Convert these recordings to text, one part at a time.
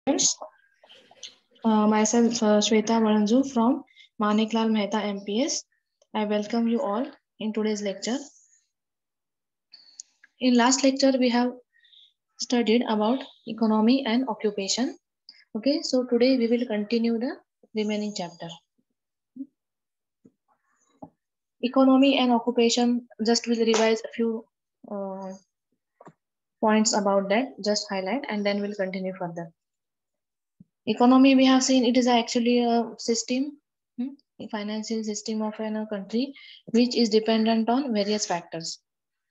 Friends, myself Shweta Varanju from Maniklal Mehta MPS. I welcome you all in today's lecture. In last lecture, we have studied about economy and occupation. Okay, so today we will continue the remaining chapter. Economy and occupation, just will revise a few points about that, just highlight, and then we'll continue further. Economy, we have seen it is actually a system, a financial system of a country which is dependent on various factors,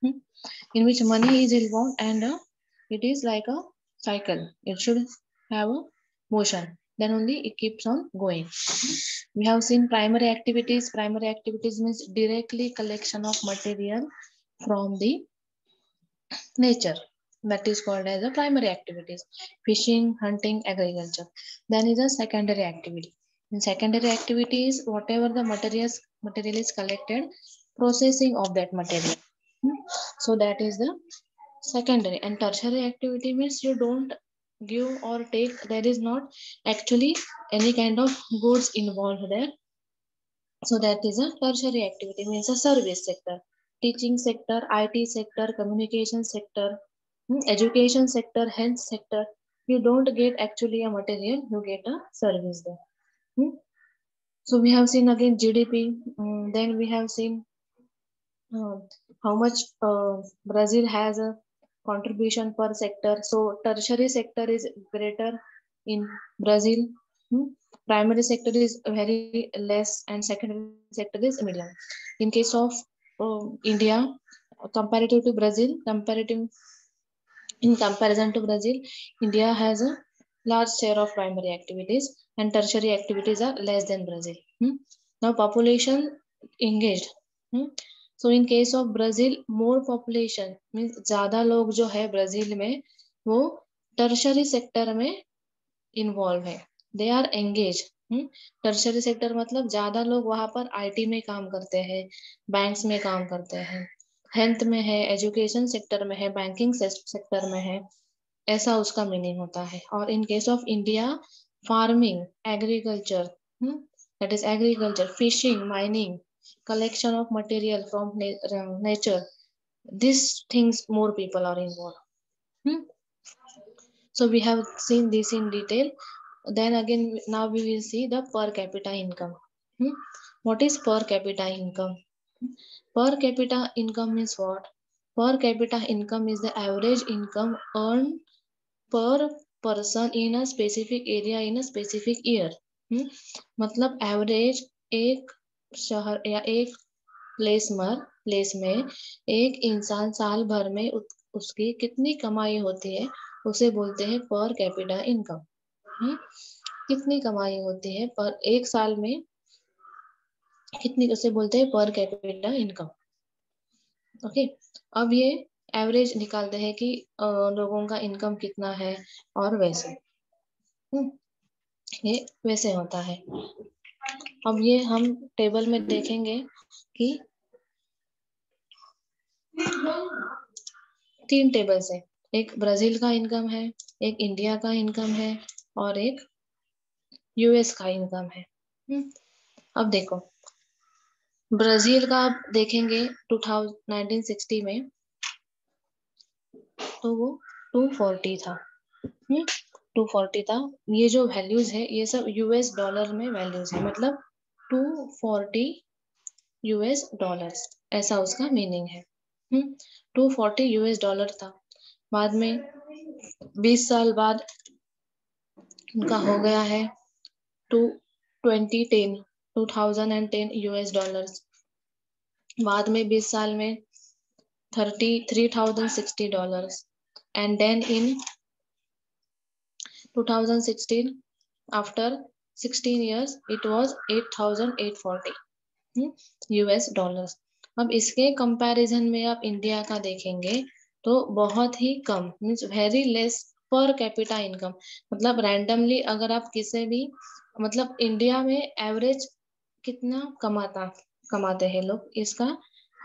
in which money is involved, and it is like a cycle. It should have a motion. Then only it keeps on going. We have seen primary activities. Primary activities means directly collection of material from the nature. That is called as a primary activities. Fishing, hunting, agriculture. Then is a secondary activity. In secondary activities, whatever the material is collected, processing of that material. So that is the secondary. And tertiary activity means you don't give or take. There is not actually any kind of goods involved there. So that is a tertiary activity, means a service sector, teaching sector, IT sector, communication sector, education sector, health sector. You don't get actually a material, you get a service there. So we have seen again GDP. Then we have seen how much Brazil has a contribution per sector. So tertiary sector is greater in Brazil. Primary sector is very less, and secondary sector is medium. In case of India, comparative to Brazil, in comparison to Brazil, India has a large share of primary activities, and tertiary activities are less than Brazil. Now population engaged. So in case of Brazil, more population means ज़्यादा लोग जो है Brazil में वो tertiary sector में involve है. They are engage. Tertiary sector मतलब ज्यादा लोग वहां पर आईटी में काम करते हैं, बैंक्स में काम करते हैं, हेल्थ में है, एजुकेशन सेक्टर में है, बैंकिंग सेक्टर में है, ऐसा उसका मीनिंग होता है. और इन case of India, farming, agriculture, that is agriculture, fishing, mining, collection of material from nature, these things more people are involved. So we have seen this in detail. Then again, now we will see the per capita income. What is per capita income? Per capita income means what? Per capita income is the average income earned per person in a specific area in a specific year. मतलब average एक शहर या एक place में एक इंसान साल भर में उसकी कितनी कमाई होती है उसे बोलते हैं पर कैपिटा इनकम. कितनी कमाई होती है पर एक साल में कितनी, उसे बोलते हैं पर कैपिटा इनकम. ओके, अब ये एवरेज निकालते हैं कि लोगों का इनकम कितना है, और वैसे ये वैसे होता है. अब ये हम टेबल में देखेंगे कि 3 टेबल्स है. एक ब्राजील का इनकम है, एक इंडिया का इनकम है, और एक यूएस का इनकम है. अब देखो ब्राजील का आप देखेंगे 1960 में तो वो 240 था. 240 था. ये जो वैल्यूज है ये सब यूएस डॉलर में वैल्यूज है, मतलब 240 यूएस डॉलर्स, ऐसा उसका मीनिंग है. 240 यूएस डॉलर था. बाद में 20 साल बाद उनका हो गया है 2010 यूएस डॉलर्स. बाद में 20 साल में 33,060 dollars. And then in 2016 after 16 years it was 8,840 US dollars. अब इसके कंपैरिजन में आप इंडिया का देखेंगे तो बहुत ही कम, means very less per capita income. मतलब रैंडमली अगर आप किसी भी, मतलब इंडिया में एवरेज कितना कमाते हैं लोग, इसका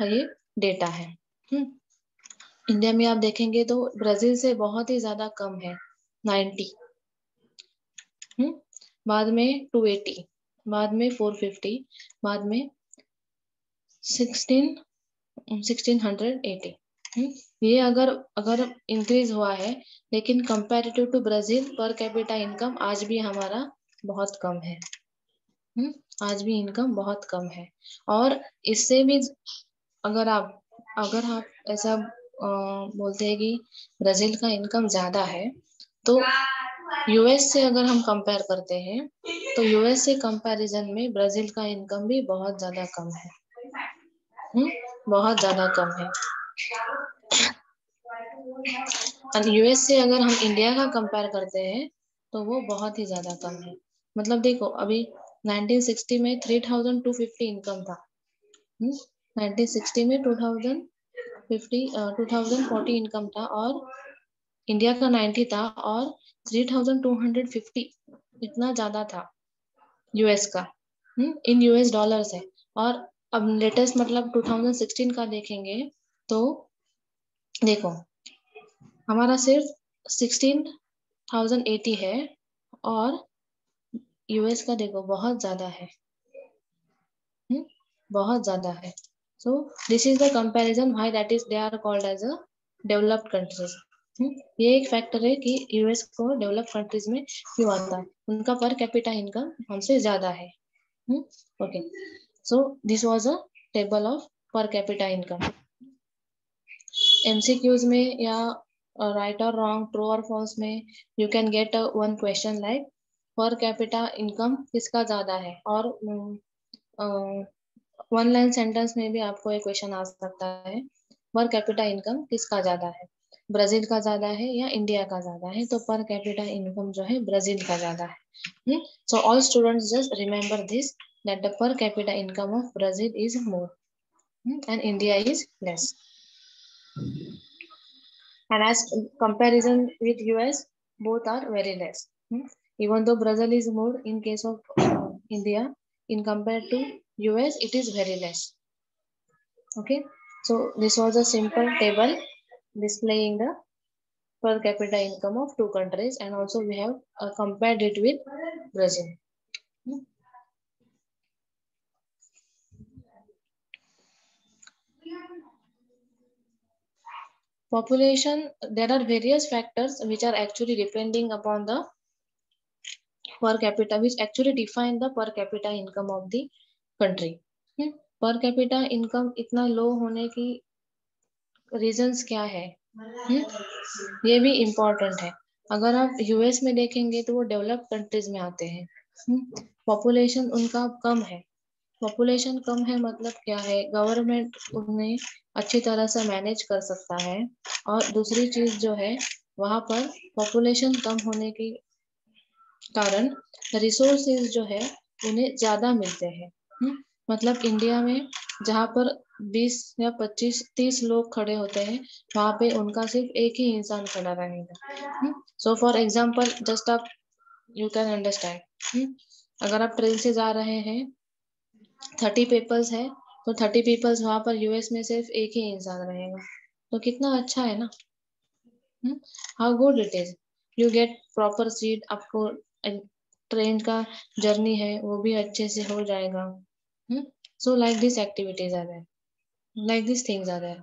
ये डेटा है. इंडिया में आप देखेंगे तो ब्राजील से बहुत ही ज्यादा कम है, 90. बाद में 280, बाद में 450, बाद में 1680। ये अगर इंक्रीज हुआ है, लेकिन comparative to Brazil per capita income आज भी हमारा बहुत कम है। आज भी इनकम बहुत कम है। और इससे भी अगर आप ऐसा बोलते हैं कि ब्राजील का इनकम ज्यादा है, तो यूएस से अगर हम कंपेयर करते हैं, तो यूएस से कंपैरिजन में ब्राजील का इनकम भी बहुत ज्यादा कम है। बहुत ज्यादा कम है। और यूएस से अगर हम इंडिया का कंपेयर करते हैं, तो वो बहुत ही ज्यादा कम है। मतलब देखो, अभी 1960 में 3250 इनकम था। 1960 में 2040 इनकम था, और इंडिया का 90 था, और 3250 इतना ज्यादा था यूएस का, इन यूएस डॉलर्स है। और अब लेटेस्ट मतलब 2016 का देखेंगे, तो देखो हमारा सिर्फ 16,080 है, और यूएस का देखो बहुत ज्यादा है। बहुत ज्यादा है। So this is the comparison why that is they are called as a developed countries. ये एक फैक्टर है कि यूएस को डेवलप्ड कंट्रीज में क्यों आता है, उनका पर कैपिटा इनकम हमसे ज्यादा है। Okay, so this was a table of पर कैपिटा इनकम। एमसीक्यूज में या राइट और रॉन्ग, ट्रू और फॉल्स में you can get one question like पर कैपिटा इनकम किसका ज्यादा है, और वन लाइन सेंटेंस में भी आपको एक क्वेश्चन आ सकता है, पर कैपिटा इनकम किसका ज्यादा है, ब्राजील का ज्यादा है या इंडिया का ज्यादा है। तो पर कैपिटा इनकम जो है ब्राजील का ज्यादा है। So all students just remember this, that the पर capita income of Brazil is more and India is less. And as comparison with US, both are very less. Even though Brazil is more in case of India, in compared to US, it is very less. Okay, so this was a simple table displaying the per capita income of two countries, and also we have compared it with Brazil. Population, there are various factors which are actually depending upon the per capita, which actually define the per capita income of the country. पर capita income इतना लो होने की reasons क्या है, ये भी important है। अगर आप यूएस में देखेंगे तो वो डेवलप्ड कंट्रीज में आते हैं। पॉपुलेशन उनका कम है। पॉपुलेशन कम है मतलब क्या है, गवर्नमेंट उन्हें अच्छी तरह से मैनेज कर सकता है। और दूसरी चीज जो है, वहां पर पॉपुलेशन कम होने के कारण रिसोर्सेज जो है उन्हें ज्यादा मिलते हैं। मतलब इंडिया में जहाँ पर 20 या 25 30 लोग खड़े होते हैं, वहां पे उनका सिर्फ एक ही इंसान खड़ा रहेगा। सो फॉर एग्जाम्पल, जस्ट आप यू कैन अंडरस्टैंड, अगर आप ट्रेन से जा रहे हैं, 30 पीपल्स है, तो 30 पीपल्स वहां पर यूएस में सिर्फ एक ही इंसान रहेगा। तो कितना अच्छा है ना, how good it is, you get proper seat, आपको ट्रेन का जर्नी है वो भी अच्छे से हो जाएगा। So like this activities are there, like these things are there.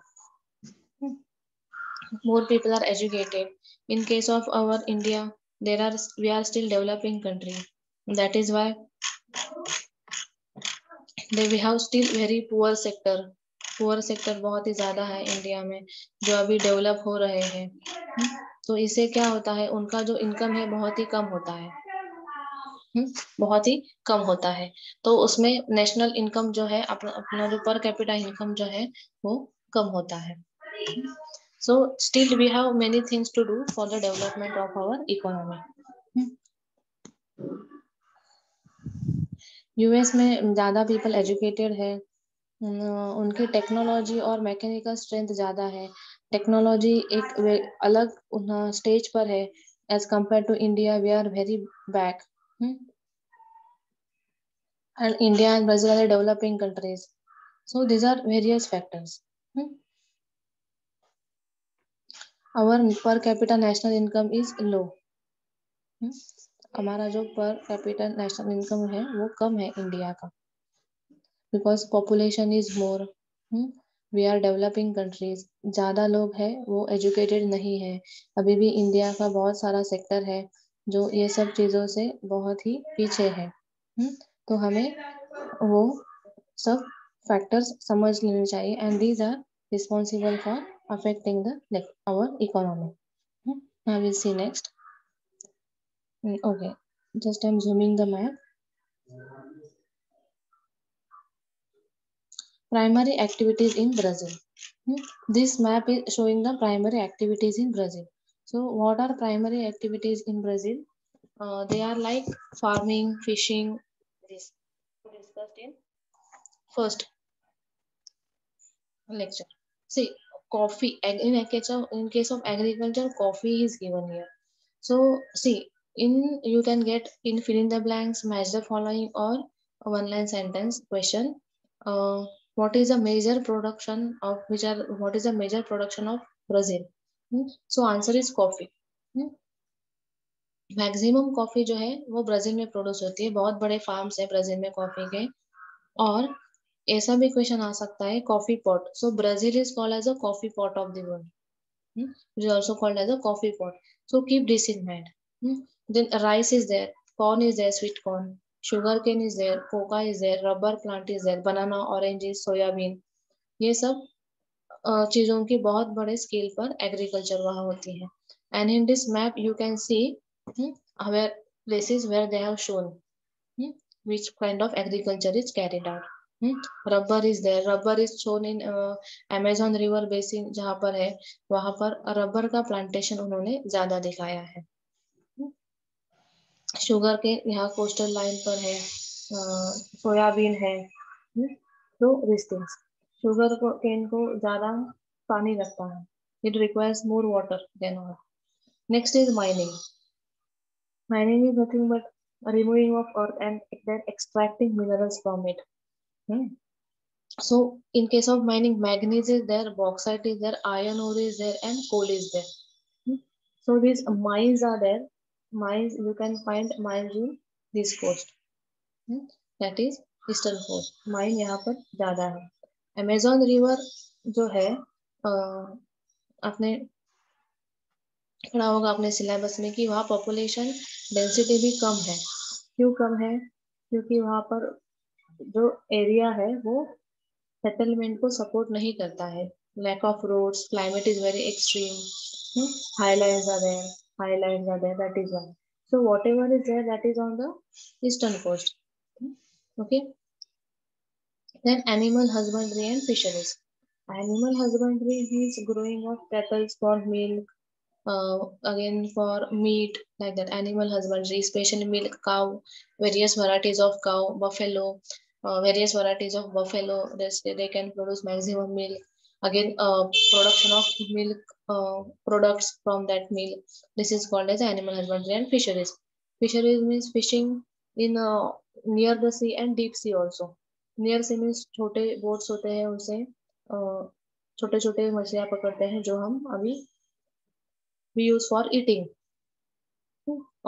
More people are educated. In case of our India, we are still developing country, that is why we have still very poor sector. Poor sector बहुत ही ज्यादा है India में, जो अभी develop हो रहे हैं। तो इससे क्या होता है, उनका जो इनकम है बहुत ही कम होता है। बहुत ही कम होता है। तो उसमें नेशनल इनकम जो है, अपना जो पर कैपिटा इनकम जो है वो कम होता है। So still we have many things to do for the development of our economy. US में ज्यादा पीपल एजुकेटेड है, उनकी टेक्नोलॉजी और मैकेनिकल स्ट्रेंथ ज्यादा है। टेक्नोलॉजी एक अलग स्टेज पर है as compare to India, we are very back. And India and Brazil are developing countries. So these are various factors. Our per capita national income is low. हमारा जो पर capital national income है वो कम है India का, because population is more, we are developing countries, ज़्यादा लोग हैं वो एजुकेटेड नहीं है, अभी भी इंडिया का बहुत सारा सेक्टर है जो ये सब चीज़ों से बहुत ही पीछे है। तो हमें वो सब फैक्टर्स समझ लेने चाहिए and these are responsible for affecting the our economy. Now we'll see next. Okay, just I'm zooming the map. Primary activities in Brazil. This map is showing the primary activities in Brazil. So what are primary activities in Brazil? They are like farming, fishing. This discussed in first lecture. See, coffee. In case of agriculture, coffee is given here. So see, you can get in fill in the blanks, match the following, or a one line sentence question. Uh, what is the major production of what is the major production of Brazil? So answer is coffee. Maximum coffee जो है वो Brazil में produce होती है, बहुत बड़े farms है Brazil में कॉफी के। और ऐसा भी क्वेश्चन आ सकता है coffee pot, so Brazil is called as a coffee pot of the world, which is also called as a coffee pot. So keep this in mind. Then rice is there, corn is there, sweet corn, sugar cane is there, coca is there, rubber plant is there, banana, oranges, soyabean. ये सब चीजों की बहुत बड़े scale पर agriculture वहाँ होती है। And in this map you can see where places where they have shown which kind of agriculture is carried out. Rubber is there, rubber is shown in Amazon river basin जहाँ पर है, वहां पर rubber का plantation उन्होंने ज्यादा दिखाया है। शुगर के यहाँ कोस्टल लाइन पर है, सोयाबीन है। तो दिस थिंग्स, शुगर को केन को ज्यादा पानी लगता है, it requires more water than all. Next is mining. Mining is nothing but removing of earth and then extracting minerals from it. So in case of mining, manganese is there, bauxite is there, iron ore is there, and coal is there. So these mines are there. Mines, you can find mines in this coast. That is eastern coast, mine यहाँ पर ज्यादा है। Amazon river जो है, आपने पढ़ा होगा अपने सिलेबस में कि वहाँ पॉपुलेशन डेंसिटी भी कम है। क्यों कम है? क्योंकि वहाँ पर जो एरिया है वो सेटलमेंट को सपोर्ट नहीं करता है। Lack of roads, climate is very extreme, highlands are there, highlands are there, that is why. So whatever is there that is on the eastern coast. Okay, then animal husbandry and fisheries. Animal husbandry means growing of cattle for milk, again for meat, like that. Animal husbandry, especially milk cow, various varieties of cow, buffalo, various varieties of buffalo, they can produce maximum milk. Again, production of milk products from that milk, this is called as animal husbandry. And fisheries, fisheries means fishing in near the sea and deep sea also. Near sea means छोटे boats होते हैं, उनसे छोटे छोटे मछलियां पकड़ते हैं जो हम अभी we use for eating.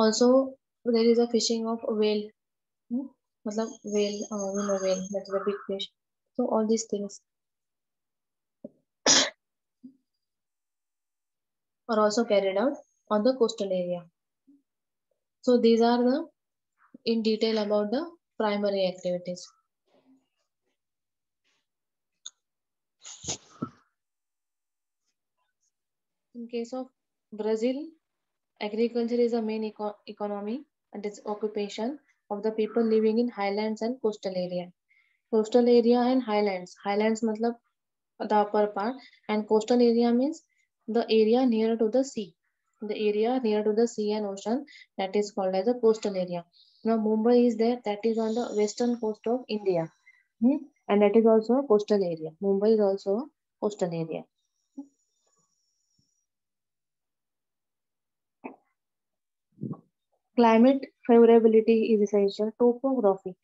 Also there is a fishing of whale. मतलब whale, we know whale, that's the big fish. So all these things are also carried out on the coastal area. So these are the in detail about the primary activities. In case of Brazil, agriculture is a main economy and its occupation of the people living in highlands and coastal area. Coastal area and highlands. Highlands matlab the upper part, and coastal area means the area near to the sea. The area near to the sea and ocean, that is called as a coastal area. Now Mumbai is there, that is on the western coast of India. And that is also a coastal area. Mumbai is also a coastal area. Climate favorability is essential. Topography.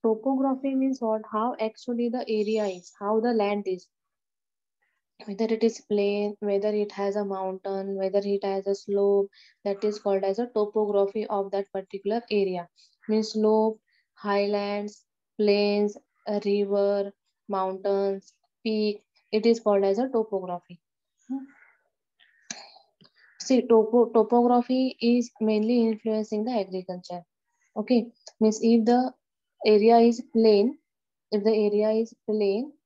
Topography means what? How actually the area is, how the land is. whether it is plain, whether it has a mountain, whether it has a slope, that is called as a topography of that particular area. Means slope, highlands, plains, a river, mountains, peak. It is called as a topography. See, topography is mainly influencing the agriculture. Okay, means if the area is plain,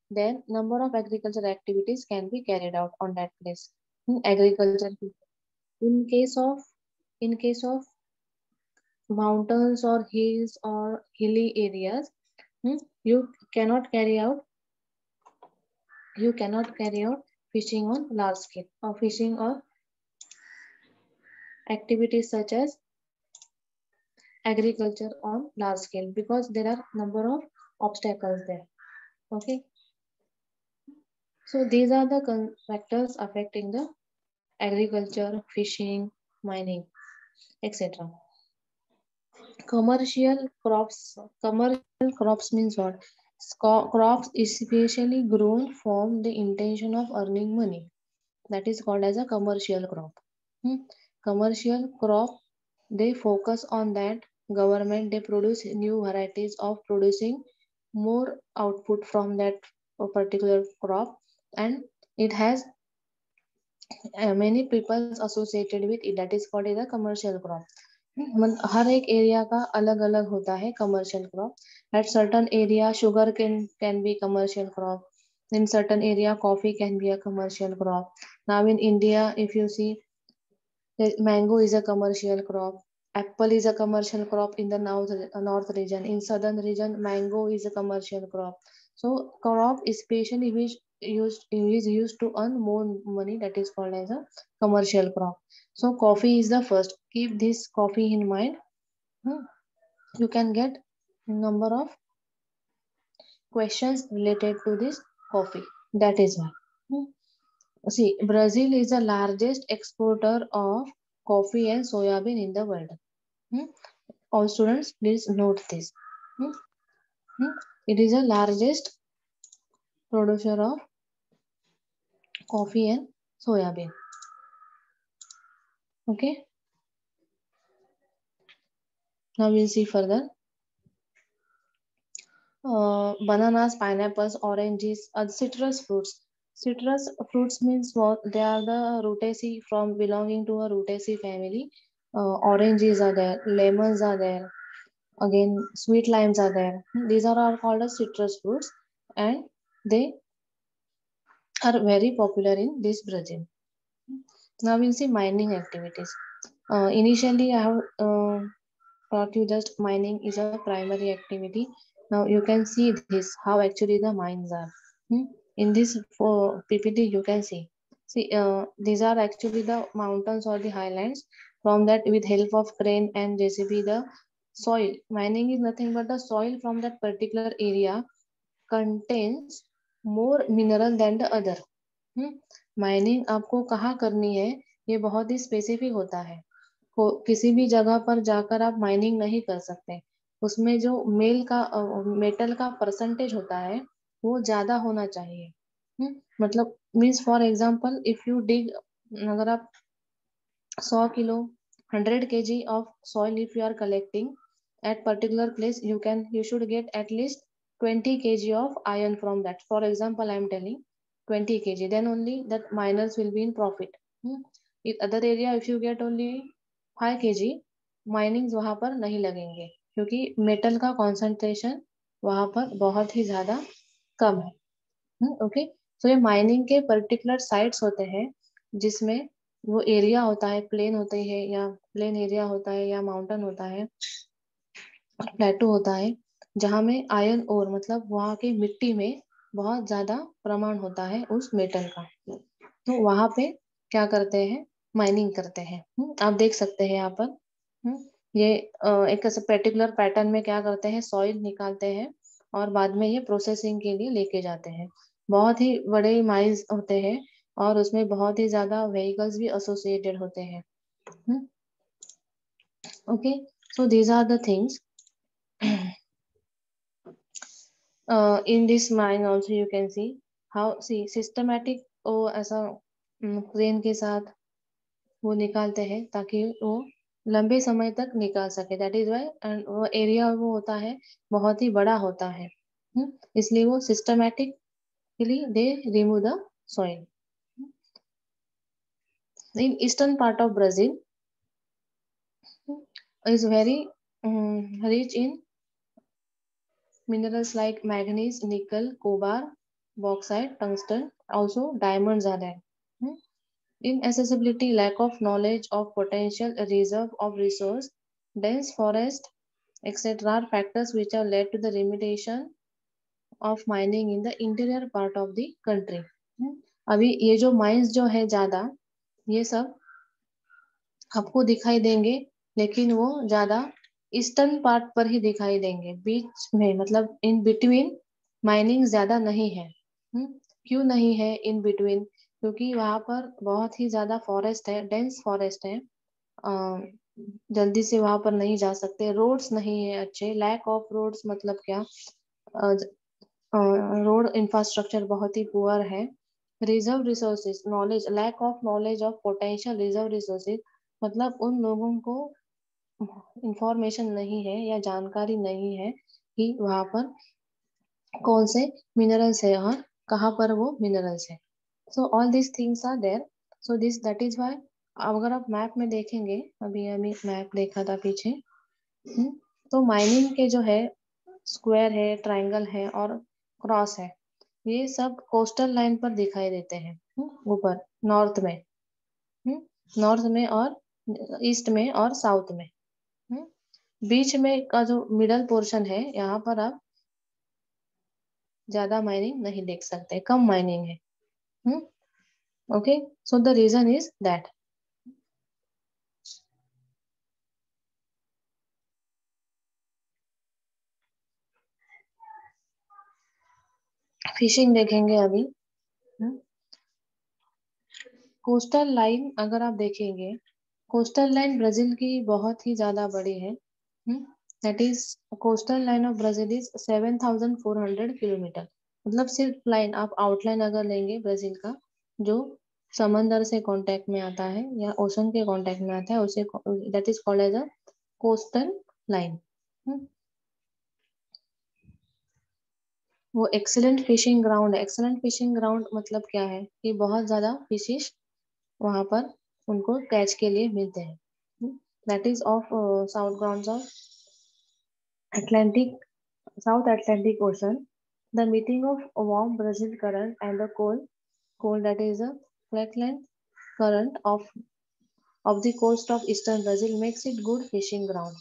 then number of agricultural activities can be carried out on that place. Agriculture. In case of in case of mountains or hills or hilly areas, you cannot carry out fishing on large scale or fishing or activities such as agriculture on large scale because there are number of obstacles there. Okay, so these are the factors affecting the agriculture, fishing, mining, etc. Commercial crops means what? Crops especially grown from the intention of earning money. That is called as a commercial crop. Hmm. Commercial crop, they focus on that government, they produce new varieties of producing more output from that particular crop, and it has many peoples associated with it, that is called as a commercial crop. हर एक area का अलग अलग होता है commercial crop. At certain area sugar can be commercial crop. In certain area coffee can be a commercial crop. Now in India, if you see, mango is a commercial crop. Apple is a commercial crop in the north region. In southern region, mango is a commercial crop. So crop especially which is used to earn more money, that is called as a commercial crop. So coffee is the first. Keep this coffee in mind. Hmm. You can get number of questions related to this coffee. That is why. Hmm. See, Brazil is the largest exporter of coffee and soybean in the world. Hmm. All students, please note this. Hmm. Hmm. It is the largest producer of coffee and soybean. Okay. Now we'll see further. Bananas, pineapples, oranges, citrus fruits. Citrus fruits means what? They are the Rutaceae from belonging to a Rutaceae family. Oranges are there, lemons are there, again sweet limes are there. These are all called as citrus fruits, and they are very popular in this Brazil. Now we'll see mining activities. Initially, I have taught you just mining is a primary activity. Now you can see this how actually the mines are. In this for PPT you can see. See, these are actually the mountains or the highlands. From that, with help of crane and JCB, the soil mining is nothing but the soil from that particular area contains more mineral than the other. Mining आपको कहाँ करनी है, ये बहुत ही specific होता है. किसी भी जगह पर जाकर आप माइनिंग नहीं कर सकते. उसमें जो मेटल का परसेंटेज होता है वो ज्यादा होना चाहिए. मतलब means for example if you dig, अगर आप 100 kilo 100 kg of soil if you are collecting at particular place, you should get at least 20 kg of iron from that. For example, I am telling 20 kg, then only that miners will be in profit. In other area if you get only 5 kg, mining वहां पर नहीं लगेंगे क्योंकि metal का concentration वहां पर बहुत ही ज्यादा कम है. ओके, तो ये माइनिंग के पर्टिकुलर साइट्स होते हैं जिसमें वो एरिया होता है, प्लेन होते हैं या प्लेन एरिया होता है या माउंटेन होता है, प्लेटो होता है, जहाँ में आयरन ओर मतलब वहाँ की मिट्टी में बहुत ज्यादा प्रमाण होता है उस मेटल का. तो वहां पे क्या करते हैं, माइनिंग करते हैं. आप देख सकते हैं यहाँ पर. ये एक पर्टिकुलर पैटर्न में क्या करते हैं, सॉइल निकालते हैं और बाद में ये प्रोसेसिंग के लिए लेके जाते हैं. बहुत ही बड़े माइंस होते हैं और उसमें बहुत ही ज्यादा व्हीकल्स भी एसोसिएटेड होते हैं. Okay, so these are the things. In this mine also you can see how systematic वो ऐसा क्रेन के साथ वो निकालते हैं ताकि वो लंबे समय तक निकाल सके। दैट इज वाई, एंड वो एरिया वो होता है बहुत ही बड़ा होता है। इसलिए वो systematically they remove the soil. In eastern part of Brazil is very rich in minerals like manganese, nickel, cobalt, bauxite, tungsten. Also, diamonds are there. Hmm. Inaccessibility, lack of knowledge of potential reserve of resource, dense forest, etc. are factors which have led to the limitation of mining in the interior part of the country. अभी ये जो mines जो है ज्यादा, ये सब आपको दिखाई देंगे, लेकिन वो ज्यादा ईस्टर्न पार्ट पर ही दिखाई देंगे, बीच में मतलब इन बिटवीन माइनिंग ज्यादा नहीं है। क्यों नहीं है इन बिटवीन? क्योंकि वहां पर बहुत ही ज्यादा फॉरेस्ट है, डेंस फॉरेस्ट है। जल्दी से वहां पर नहीं जा सकते, रोड्स नहीं है अच्छे। लैक ऑफ रोड्स मतलब क्या? रोड इंफ्रास्ट्रक्चर बहुत ही पुअर है। Reserve resources, knowledge, lack of knowledge of potential reserve resources मतलब उन लोगों को इंफॉर्मेशन नहीं है या जानकारी नहीं है कि वहां पर कौन से मिनरल्स है और कहाँ पर वो मिनरल्स है। So all this things are there. So this that is why, अगर आप मैप में देखेंगे, अभी अभी मैप देखा था पीछे, तो माइनिंग के जो है स्क्वायर है, ट्रायंगल है और क्रॉस है, ये सब कोस्टल लाइन पर दिखाई देते हैं। ऊपर नॉर्थ में, नॉर्थ में और ईस्ट में और साउथ में। बीच में का जो मिडल पोर्शन है, यहाँ पर आप ज्यादा माइनिंग नहीं देख सकते, कम माइनिंग है। Okay, so the reason is that. Fishing देखेंगे अभी। कोस्टल लाइन अगर आप देखेंगे, कोस्टल लाइन ब्राजील की बहुत ही ज्यादा बड़ी है। That is, coastal line of Brazil is 7,400 kilometre. मतलब सिर्फ लाइन, आप आउटलाइन अगर लेंगे ब्राजील का, जो समंदर से कांटेक्ट में आता है या ओशन के कांटेक्ट में आता है, उसे that is called as a coastal line. वो एक्सीलेंट फिशिंग ग्राउंड है। एक्सीलेंट फिशिंग ग्राउंड मतलब क्या है कि बहुत ज्यादा फिशिश वहां पर उनको कैच के लिए मिलते हैं। That is of south grounds of Atlantic, South Atlantic Ocean. The meeting of a warm Brazil current and the cold that is a Falkland current of the coast of eastern Brazil makes it good fishing ground.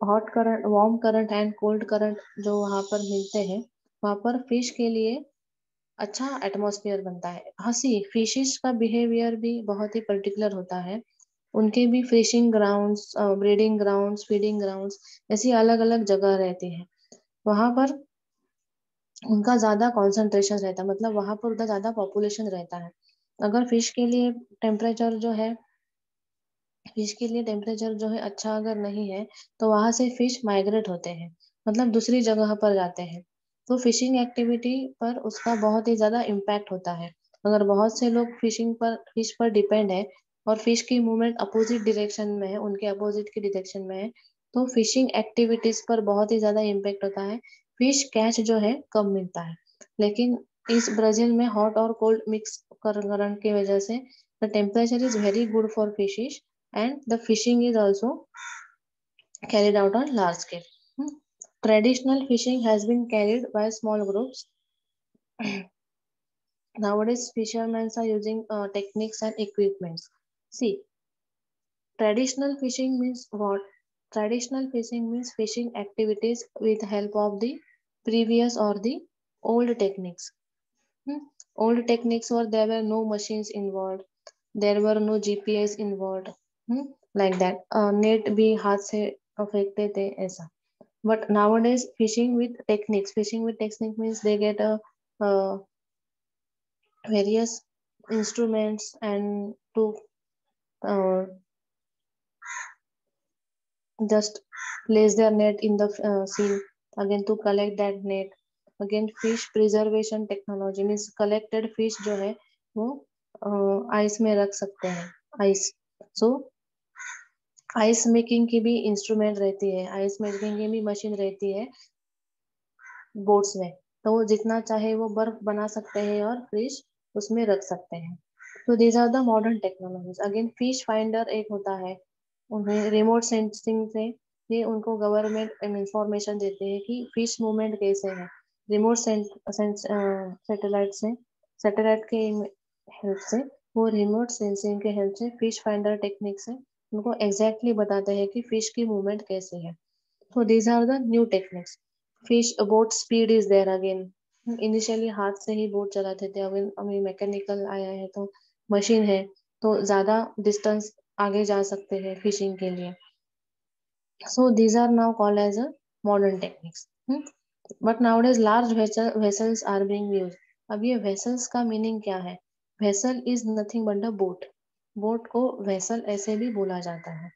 Hot current, warm current and cold current जो वहां पर मिलते हैं, वहां पर fish के लिए अच्छा एटमॉस्फेयर बनता है। हंसी, फिशिश का बिहेवियर भी बहुत ही पर्टिकुलर होता है। उनके भी fishing grounds, breeding grounds, feeding grounds ऐसी अलग अलग जगह रहती है। वहां पर उनका ज्यादा कॉन्सेंट्रेशन रहता है, मतलब वहां पर उतना ज्यादा पॉपुलेशन रहता है। अगर फिश के लिए टेम्परेचर जो है, फिश के लिए टेम्परेचर जो है अच्छा अगर नहीं है, तो वहां से फिश माइग्रेट होते हैं, मतलब दूसरी जगह पर जाते हैं। तो फिशिंग एक्टिविटी पर उसका बहुत ही ज्यादा इम्पैक्ट होता है। अगर बहुत से लोग फिश पर डिपेंड है और फिश की मूवमेंट अपोजिट डायरेक्शन में है, उनके अपोजिट की डायरेक्शन में है, तो फिशिंग एक्टिविटीज पर बहुत ही ज्यादा इम्पैक्ट होता है। फिश कैच जो है कम मिलता है। लेकिन इस ब्राजील में हॉट और कोल्ड मिक्स करंट की वजह से the temperature is very good for fishes and the fishing is also carried out on large scale. Traditional fishing has been carried by small groups. Nowadays, fishermen are using techniques and equipments. See, traditional fishing means what? Traditional fishing means fishing activities with help of the previous or the old techniques. Old techniques were there were no machines involved, there were no GPS involved, like that। Net भी हाथ से फेंकते थे ऐसा। But nowadays, fishing with techniques means they get a various instruments and to uh, just place their net in the sea, again to collect that net। again fish preservation technology means collected fish जो है वो ice में रख सकते हैं, ice. सो ice making की भी instrument रहती है, आइस मेकिंग की भी मशीन रहती है बोट्स में। तो वो जितना चाहे वो बर्फ बना सकते हैं और फिश उसमें रख सकते हैं। तो these are the modern technologies. Again fish finder एक होता है, उन्हें रिमोट सेंसिंग से ये उनको गवर्नमेंट इंफॉर्मेशन देते हैं कि फिश मूवमेंट कैसे है। रिमोट सैटेलाइट से, सैटेलाइट के हेल्प से, वो रिमोट सेंसिंग के हेल्प से फिश फाइंडर टेक्निक से उनको एग्जैक्टली बताते हैं कि फिश की मूवमेंट कैसे है। So these are the new techniques. Fish boat speed is there again. Initially हाथ से ही बोट चलाते थे, अभी अभी मैकेनिकल आया है तो मशीन है, तो ज्यादा डिस्टेंस आगे जा सकते हैं फिशिंग के लिए। So these are now called as a modern techniques. But nowadays large vessels are being used. अब ये vessels का मीनिंग क्या है? Vessel is nothing but a boat. Boat को vessel ऐसे भी बोला जाता है।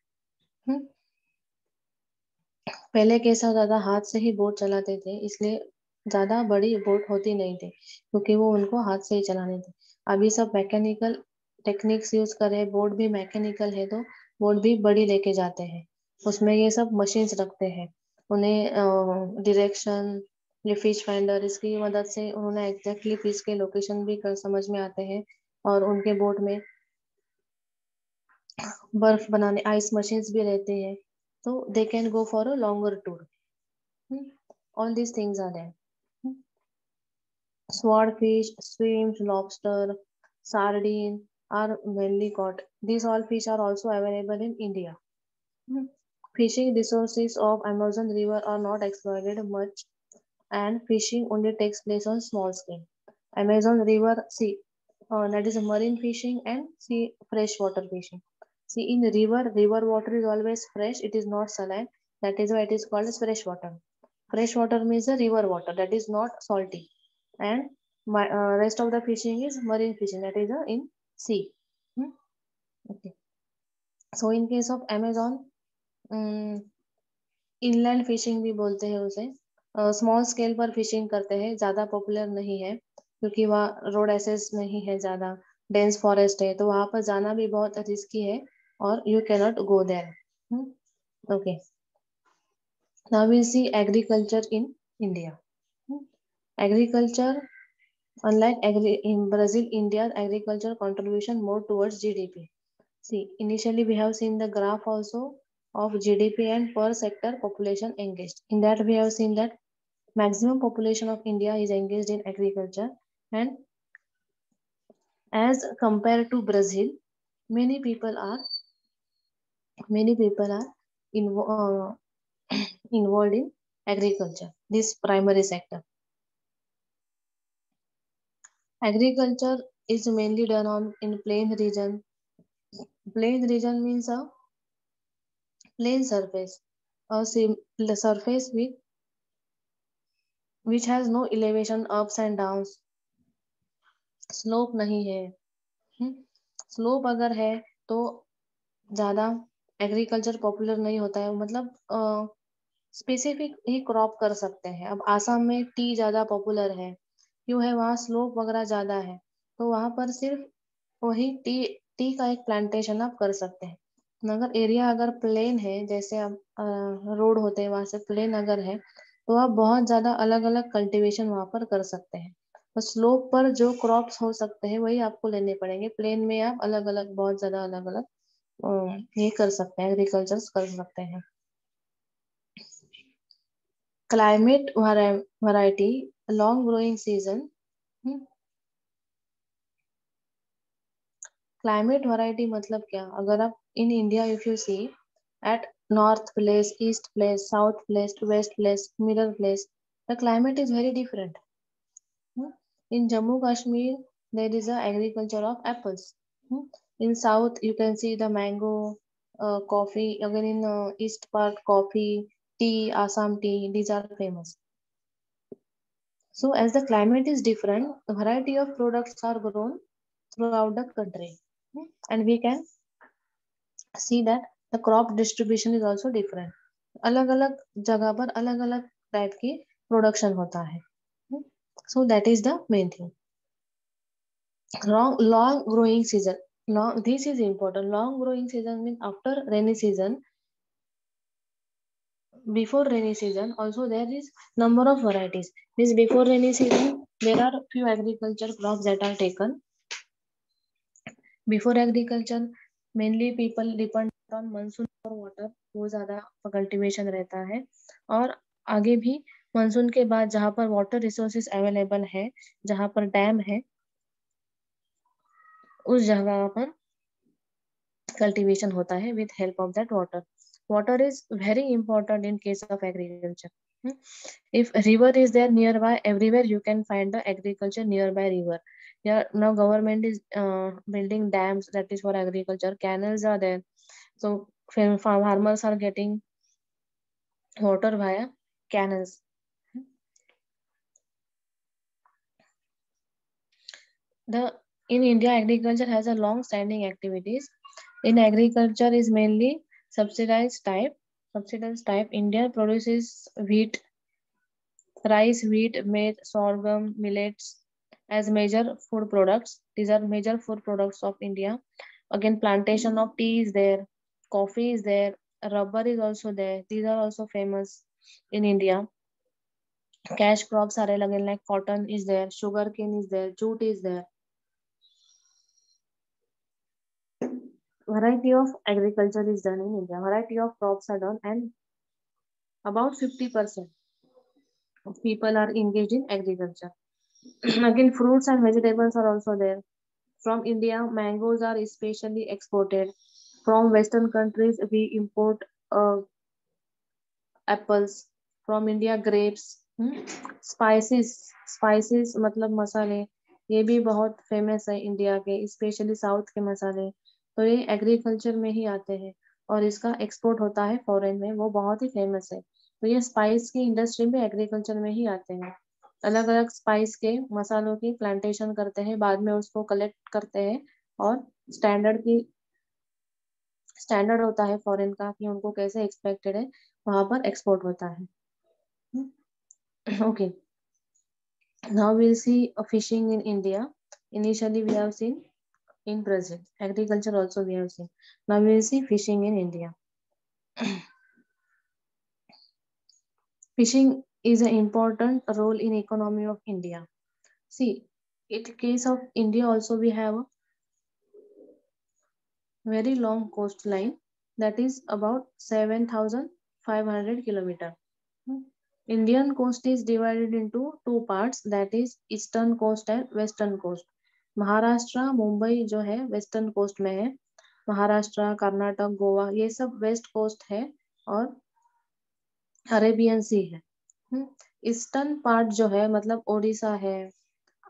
पहले कैसा होता था, हाथ से ही बोट चलाते थे, इसलिए ज्यादा बड़ी बोट होती नहीं थी क्योंकि वो उनको हाथ से ही चलाने थे। अभी सब मैकेनिकल टेक्निक्स यूज कर रहे हैं, बोट भी मैकेनिकल है तो बोट भी बड़ी लेके जाते हैं, उसमें ये सब मशीन्स रखते हैं। उन्हें डायरेक्शन, ये फिश फाइंडर, इसकी मदद से उन्होंने एग्जैक्टली फिश के लोकेशन भी समझ में आते हैं। और उनके बोट में बर्फ बनाने आइस मशीन्स भी रहती है, तो they can go for a longer tour. All these things are there. Swordfish, shrimp, lobster, sardine are mainly caught. These all fish are also available in India. Hmm. Fishing resources of Amazon River are not exploited much, and fishing only takes place on small scale. Amazon River Sea, that is marine fishing and sea freshwater fishing. See, in river water is always fresh. It is not saline. That is why it is called as freshwater. Freshwater means the river water that is not salty, and my rest of the fishing is marine fishing that is in sea. Hmm? Okay. So in case of Amazon, inland fishing भी बोलते हैं उसे, small scale पर fishing करते हैं, ज्यादा popular नहीं है क्योंकि वहाँ रोड एक्सेस नहीं है, ज्यादा डेंस फॉरेस्ट है, तो वहां पर जाना भी बहुत रिस्की है और you cannot go there. Okay, now we see agriculture in India. Agriculture, unlike in Brazil, India's agriculture contribution more towards GDP. See, initially we have seen the graph also of GDP and per sector population engaged. In that we have seen that maximum population of India is engaged in agriculture, and as compared to Brazil, many people are many people are involved in agriculture, this primary sector. Agriculture is mainly done on in plain region. Plain region means a plain surface, the surface with which has no elevation, ups and downs, slope नहीं है। Slope अगर है तो ज्यादा agriculture popular नहीं होता है, मतलब स्पेसिफिक ही क्रॉप कर सकते हैं। अब आसाम में टी ज्यादा पॉपुलर है, क्यों है, वहाँ स्लोप वगैरह ज्यादा है, तो वहां पर सिर्फ वही टी टी का एक प्लांटेशन आप कर सकते हैं। अगर एरिया अगर प्लेन है, जैसे अब रोड होते हैं वहां से प्लेन अगर है, तो आप बहुत ज्यादा अलग अलग कल्टीवेशन वहां पर कर सकते हैं। तो स्लोप पर जो क्रॉप्स हो सकते हैं वही आपको लेने पड़ेंगे, प्लेन में आप अलग अलग बहुत ज्यादा अलग अलग ये कर सकते हैं, एग्रीकल्चर कर सकते हैं। Climate variety, long growing season. Climate variety मतलब क्या, अगर आप in India if you see at north place, east place, south place, west place, middle place, the climate is very different. In Jammu Kashmir, there is a agriculture of apples. In south, you can see the mango, coffee. Again, in east part, coffee, tea, Assam tea. These are famous. So, as the climate is different, a variety of products are grown throughout the country, and we can see that the crop distribution is also different. अलग अलग जगह पर अलग अलग type की production होता है, so that is the main thing. Long growing season. This is important. Long growing season means after rainy season, before rainy season, also there is number of varieties. Means before rainy season, there are few agriculture crops that are taken. Before agriculture, mainly people depend on monsoon for water, वो ज्यादा cultivation रहता है. और आगे भी monsoon के बाद जहाँ पर वाटर रिसोर्सेज अवेलेबल है, जहाँ पर डैम है, उस जगह पर कल्टीवेशन होता है with help of that water. Water is very important in case of agriculture. If river is there nearby, everywhere you can find the agriculture nearby river. Yeah, now government is building dams, that is for agriculture. Canals are there, so farmers are getting water via canals. In India, agriculture has a long standing activities. In agriculture is mainly subsidized type. India produces wheat, rice, wheat, maize, sorghum, millets as major food products. These are major food products of India. Again, plantation of tea is there, coffee is there, rubber is also there. These are also famous in India. Cash crops are again like cotton is there, sugar cane is there, jute is there. Variety of agriculture is done in India. Variety of crops are done, and about 50% of people are engaged in agriculture. Again, fruits and vegetables are also there. From India, mangoes are especially exported. From Western countries, we import apples. From India, grapes. Spices मतलब मसाले, ये भी बहुत famous है India के, specially south के मसाले. तो ये एग्रीकल्चर में ही आते हैं और इसका एक्सपोर्ट होता है फॉरेन में, वो बहुत ही फेमस है. तो ये स्पाइस की इंडस्ट्री में एग्रीकल्चर में ही आते हैं. अलग अलग स्पाइस के मसालों की प्लांटेशन करते हैं, बाद में उसको कलेक्ट करते हैं और स्टैंडर्ड होता है फॉरेन का कि उनको कैसे एक्सपेक्टेड है, वहां पर एक्सपोर्ट होता है. Okay, now we'll see fishing in India. Initially we have seen in Brazil, agriculture also we have seen. Now we will see fishing in India. Fishing is an important role in economy of India. See, in case of India also we have a very long coastline, that is about 7,500 kilometers. Indian coast is divided into two parts, that is eastern coast and western coast. Maharashtra Mumbai जो है western coast में है, महाराष्ट्र कर्नाटक गोवा ये सब west coast है और Arabian सी है. Eastern part जो है मतलब ओडिशा है,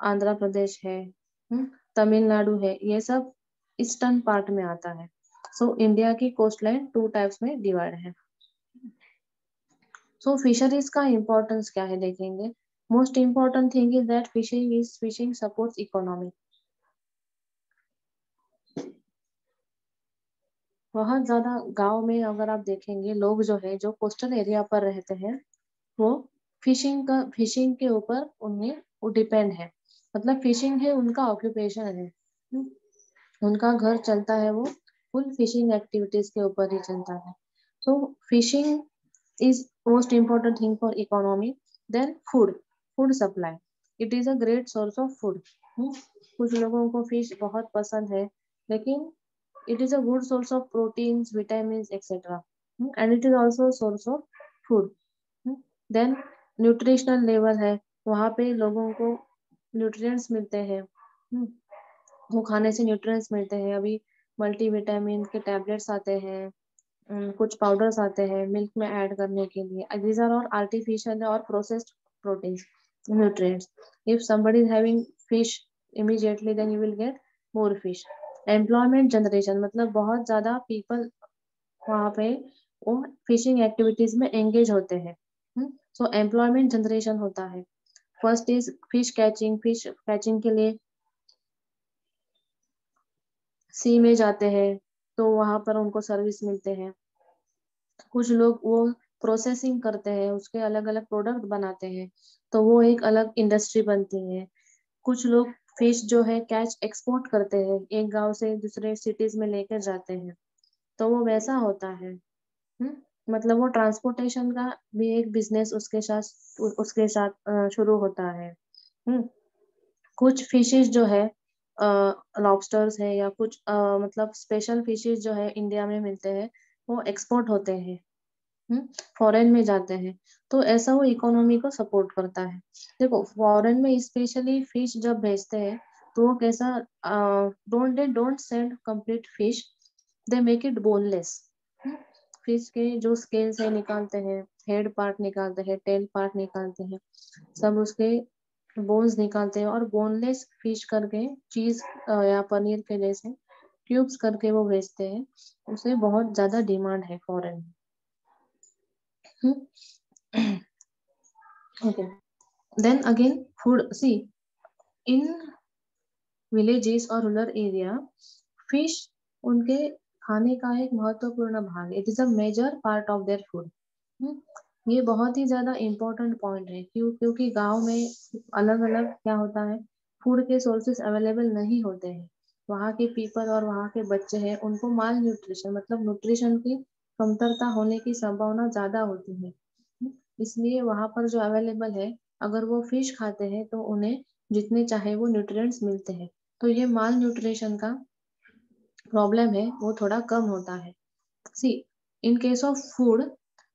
आंध्र प्रदेश है, तमिलनाडु है, ये सब ईस्टर्न पार्ट में आता है. सो इंडिया की कोस्टलाइन टू टाइप्स में डिवाइड है. सो फिशरीज का इम्पोर्टेंस क्या है देखेंगे. Most important thing is that fishing supports economy. बहुत ज्यादा गांव में अगर आप देखेंगे लोग जो है जो कोस्टल एरिया पर रहते हैं वो फिशिंग के ऊपर उन्हें वो डिपेंड है, मतलब फिशिंग है उनका ऑक्यूपेशन है. उनका घर चलता है वो फुल फिशिंग एक्टिविटीज के ऊपर ही चलता है. So fishing is most important thing for economy. Then food supply, it is a great source of food. कुछ लोगों को फिश बहुत पसंद है, लेकिन it is a good source of proteins, vitamins, etc. And it is also a source of food. Then nutritional level है, वहाँ पे लोगों को न्यूट्रिएंट्स मिलते हैं. वो खाने से न्यूट्रिएंट्स मिलते हैं. अभी मल्टीविटामिन के टैबलेट्स आते हैं, कुछ पाउडर्स आते हैं मिल्क में ऐड करने के लिए. These are all artificial और processed proteins, nutrients. If somebody is having fish immediately, then you will get more fish. Employment generation मतलब बहुत ज्यादा पीपल वहाँ पे वो फिशिंग एक्टिविटीज में एंगेज होते हैं. सो एम्प्लॉयमेंट जनरेशन होता है. फर्स्ट इज फिश कैचिंग के लिए सी में जाते हैं तो वहां पर उनको सर्विस मिलते हैं. कुछ लोग वो प्रोसेसिंग करते हैं, उसके अलग अलग प्रोडक्ट बनाते हैं, तो वो एक अलग इंडस्ट्री बनती है. कुछ लोग फिश जो है कैच एक्सपोर्ट करते हैं, एक गांव से दूसरे सिटीज में लेकर जाते हैं, तो वो वैसा होता है। मतलब वो ट्रांसपोर्टेशन का भी एक बिजनेस उसके साथ शुरू होता है। कुछ फिशेस जो है लॉबस्टर्स है या कुछ मतलब स्पेशल फिशेस जो है इंडिया में मिलते हैं, वो एक्सपोर्ट होते हैं, फॉरेन में जाते हैं, तो ऐसा वो इकोनॉमी को सपोर्ट करता है। देखो फॉरेन में स्पेशली फिश जब भेजते हैं तो वो कैसा, don't send complete fish, they make it boneless. Fish के जो स्केल्स है निकालते हैं, हेड पार्ट निकालते हैं, टेल पार्ट निकालते हैं, सब उसके बोन्स निकालते हैं और बोनलेस फिश करके चीज या पनीर के जैसे क्यूब्स करके वो बेचते हैं। उसे बहुत ज्यादा डिमांड है फॉरेन में। Okay, then again food, see in villages और रूरल एरिया फिश उनके खाने का एक महत्वपूर्ण भाग है, it is a major part of their food. ये बहुत ही ज्यादा इम्पोर्टेंट पॉइंट है, क्योंकि गांव में अलग अलग क्या होता है, फूड के सोर्सेस अवेलेबल नहीं होते हैं। वहाँ के पीपल और वहाँ के बच्चे हैं, उनको माल न्यूट्रिशन मतलब न्यूट्रिशन की कमतरता होने की संभावना ज्यादा होती है। इसलिए वहाँ पर जो अवेलेबल है, अगर वो फिश खाते हैं तो उन्हें जितने चाहे वो न्यूट्रिएंट्स मिलते हैं, तो ये माल न्यूट्रिशन का प्रॉब्लम है वो थोड़ा कम होता है। See in case of food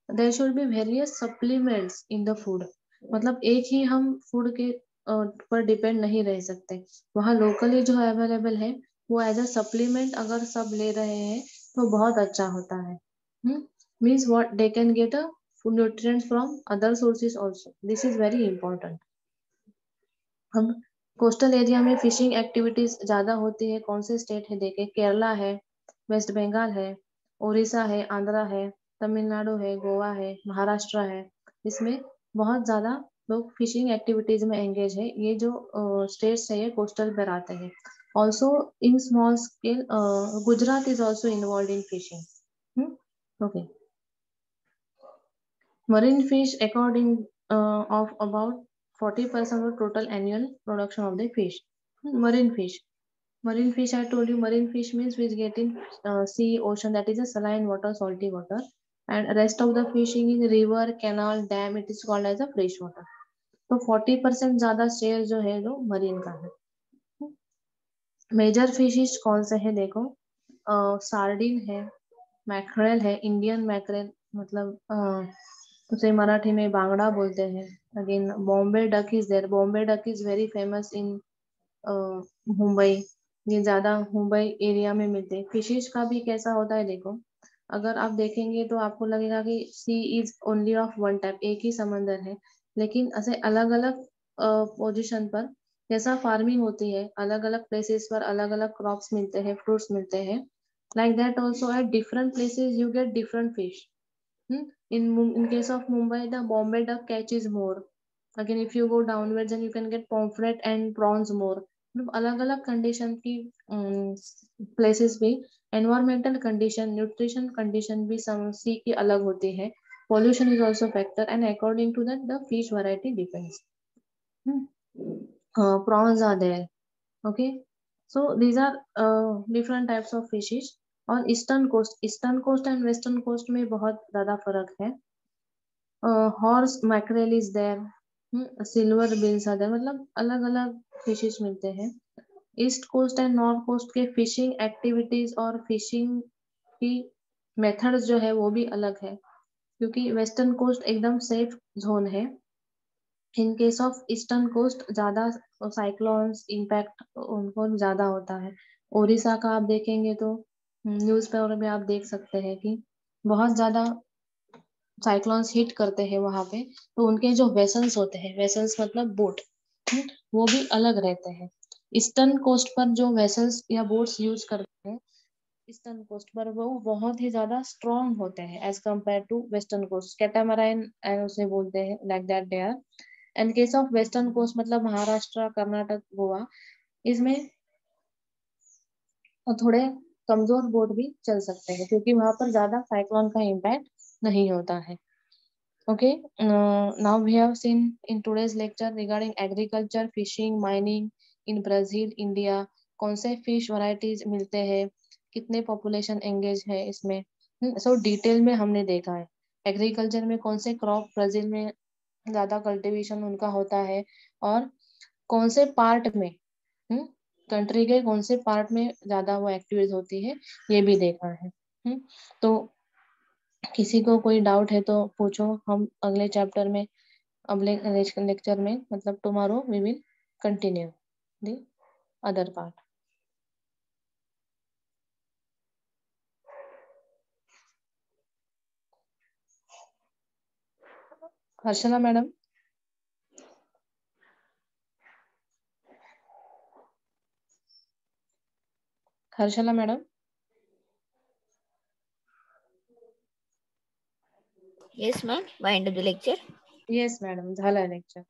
there should be various supplements in the food, मतलब एक ही हम फूड के पर डिपेंड नहीं रह सकते। वहाँ लोकली जो अवेलेबल है वो एज अ सप्लीमेंट अगर सब ले रहे हैं तो बहुत अच्छा होता है। Means what they can get a food nutrients from other sources also, this is very important. हम कोस्टल एरिया में फिशिंग एक्टिविटीज ज्यादा होती है, कौन से स्टेट है देखे, केरला है, वेस्ट बंगाल है, उड़ीसा है, आंध्रा है, तमिलनाडु है, गोवा है, महाराष्ट्र है। इसमें बहुत ज्यादा लोग फिशिंग एक्टिविटीज में एंगेज है। ये जो स्टेट्स है ये कोस्टल पर आते हैं। Also in small scale Gujarat is also involve in fishing. Okay, marine fish according of about 40% of total annual production of the fish. Marine fish. Marine fish, I told you, marine fish means which get in sea, ocean, that is a saline water, salty water. And rest of the fishing in river, canal, dam, it is called as a fresh water. तो 40% ज्यादा share जो है जो marine का है। Major fishes कौन से है देखो, सार्डिन है, मैक्रेल है, इंडियन मैक्रेल मतलब उसे मराठी में बांगड़ा बोलते हैं। Again Bombay duck is there, Bombay duck is very famous in Mumbai, ये ज्यादा मुंबई एरिया में मिलते हैं। फिशेज का भी कैसा होता है देखो, अगर आप देखेंगे तो आपको लगेगा कि sea is only of one type, एक ही समंदर है, लेकिन ऐसे अलग अलग पोजिशन पर जैसा फार्मिंग होती है, अलग अलग प्लेसेस पर अलग अलग क्रॉप्स मिलते हैं, फ्रूट्स मिलते हैं, like that also at different places you get different fish. In case of Mumbai, the Bombay duck catches more. Again, if you go downwards, then you can get pomfret and prawns more. मतलब अलग अलग condition की places भी, environmental condition, nutrition condition भी सी की अलग होती है। Pollution is also factor, and according to that, the fish variety depends. Prawns are there. Okay, so these are different types of fishes. और eastern coast and western coast में बहुत ज्यादा फर्क है। Horse mackerel is there, silver bills are there, मतलब अलग अलग fishes मिलते हैं। East coast and north coast के फिशिंग एक्टिविटीज और फिशिंग की मेथड्स जो है वो भी अलग है, क्योंकि वेस्टर्न कोस्ट एकदम सेफ जोन है। In case of eastern coast ज्यादा साइक्लोन्स इम्पैक्ट उनको ज्यादा होता है। उड़ीसा का आप देखेंगे तो न्यूज पेपर में आप देख सकते हैं कि बहुत ज्यादा साइक्लोन्स हिट करते हैं वहां पे, तो उनके जो वेसल्स होते हैं, वेसल्स मतलब बोट, वो भी अलग रहते हैं। ईस्टर्न कोस्ट पर जो वेसल्स या बोट्स यूज करते हैं ईस्टर्न कोस्ट पर, वो बहुत ही ज्यादा स्ट्रॉन्ग होते हैं as compare to western coast, catamaran उसे बोलते हैं, like that they are. And case of western coast मतलब महाराष्ट्र, कर्नाटक, गोवा, इसमें थोड़े कमजोर बोट भी चल सकते हैं, क्योंकि वहां पर ज्यादा साइक्लोन का इम्पैक्ट नहीं होता है। Okay, now we have seen in today's lecture regarding agriculture, fishing, mining, in Brazil, India कौन से फिश वैरायटीज मिलते हैं, कितने पॉपुलेशन एंगेज है इसमें, सब डिटेल में हमने देखा है। एग्रीकल्चर में कौन से क्रॉप ब्राजील में ज्यादा कल्टीवेशन उनका होता है, और कौन से पार्ट में, कंट्री के कौन से पार्ट में ज्यादा वो एक्टिविटीज होती है, ये भी देखा है। तो किसी को कोई डाउट है तो पूछो, हम अगले चैप्टर में, अगले लेक्चर में, मतलब tomorrow we will continue the other part. Harshala madam, Harshala madam. Yes, ma'am. Wind up the lecture. Yes madam, झाला लेक्चर.